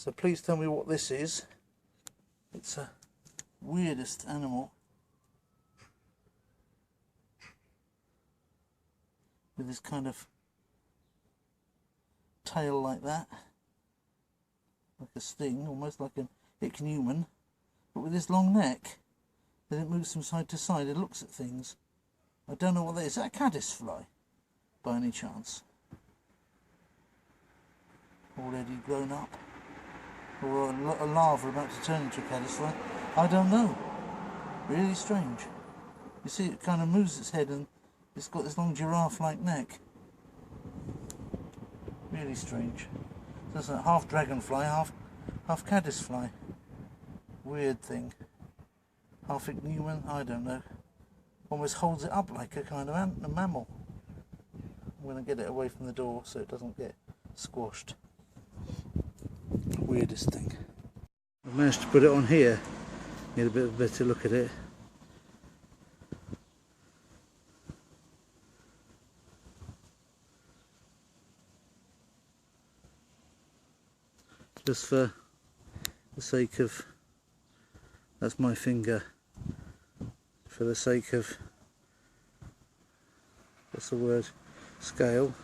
So please tell me what this is. It's a weirdest animal. With this kind of tail like that. Like a sting, almost like an ichneumon. But with this long neck, then it moves from side to side. It looks at things. I don't know what that is. Is that a caddisfly, by any chance? Already grown up? Or a larva about to turn into a caddisfly? I don't know. Really strange. You see, it kind of moves its head and it's got this long giraffe-like neck. Really strange. So it's like half dragonfly, half caddisfly. Weird thing. Half ichneumon, I don't know. Almost holds it up like a kind of a mammal. I'm going to get it away from the door so it doesn't get squashed. Weirdest thing. I've managed to put it on here. Get a bit of a better look at it. Just for the sake of, that's my finger, for the sake of, what's the word, scale.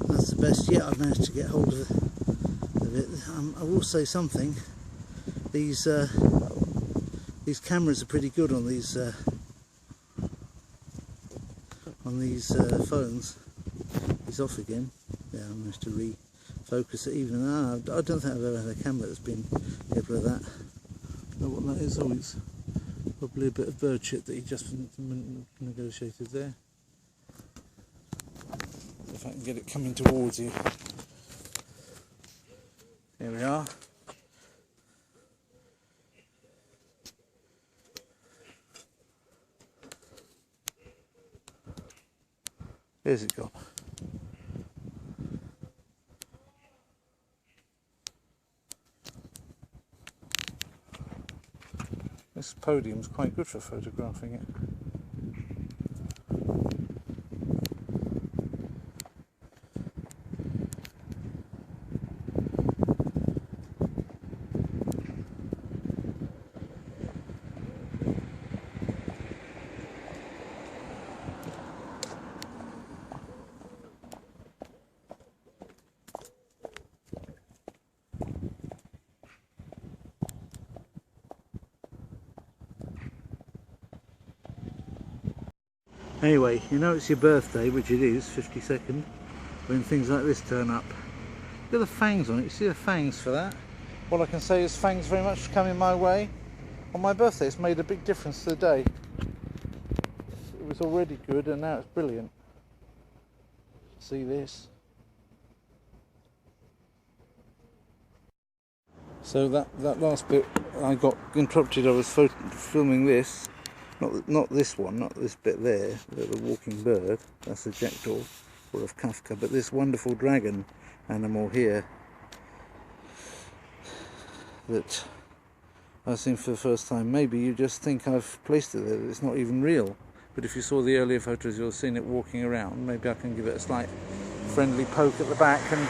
That's the best yet I've managed to get hold of it. I will say something. These cameras are pretty good on these phones. He's off again. Yeah, I managed to refocus it even. I don't think I've ever had a camera that's been able of that. I don't know what that is. Oh, it's probably a bit of bird shit that he just negotiated there. If I can get it coming towards you. Here we are. Here's it gone. This podium's quite good for photographing it. Anyway, you know it's your birthday, which it is, 52nd, when things like this turn up. Look at the fangs on it. You see the fangs for that? All I can say is fangs very much coming my way. On my birthday, it's made a big difference to the day. It was already good and now it's brilliant. See this? So that last bit, I got interrupted. I was filming this. Not this one, not this bit there, the walking bird, that's a jackdaw, or of Kafka, but this wonderful dragon animal here that I've seen for the first time. Maybe you just think I've placed it there, it's not even real, but if you saw the earlier photos you'll have seen it walking around. Maybe I can give it a slight friendly poke at the back, and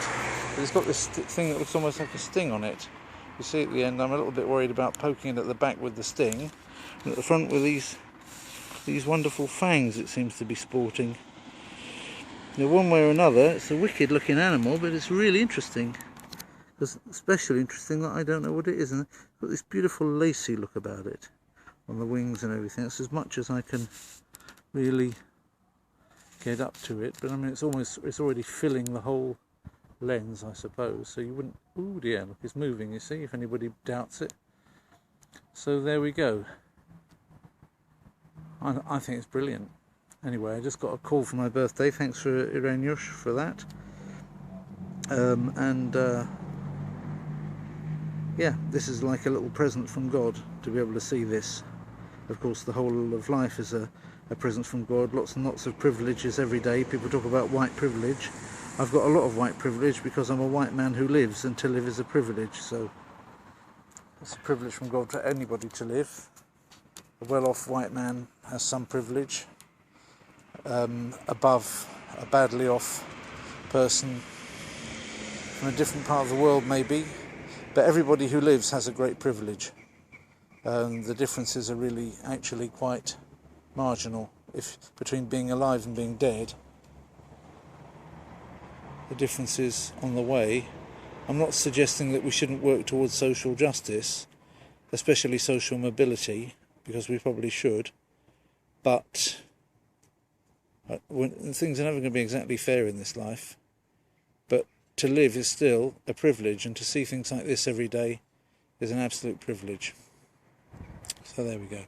it's got this thing that looks almost like a sting on it. You see at the end, I'm a little bit worried about poking it at the back with the sting. And at the front with these wonderful fangs it seems to be sporting. Now, one way or another, it's a wicked looking animal, but it's really interesting. It's especially interesting that I don't know what it is, and it's got this beautiful lacy look about it on the wings and everything. That's as much as I can really get up to it, but I mean it's already filling the whole lens, I suppose, so you wouldn't, oh dear, look, it's moving, you see, if anybody doubts it. So there we go. I think it's brilliant. Anyway, I just got a call for my birthday. Thanks for Iraniush for that. Yeah, this is like a little present from God to be able to see this. Of course, the whole of life is a present from God. Lots and lots of privileges every day. People talk about white privilege. I've got a lot of white privilege because I'm a white man who lives, and to live is a privilege. So It's a privilege from God for anybody to live. A well-off white man has some privilege above a badly off person from a different part of the world maybe, but everybody who lives has a great privilege. The differences are really actually quite marginal. If between being alive and being dead, the difference is on the way. I'm not suggesting that we shouldn't work towards social justice, especially social mobility, because we probably should, but things are never going to be exactly fair in this life. But to live is still a privilege, and to see things like this every day is an absolute privilege. So there we go.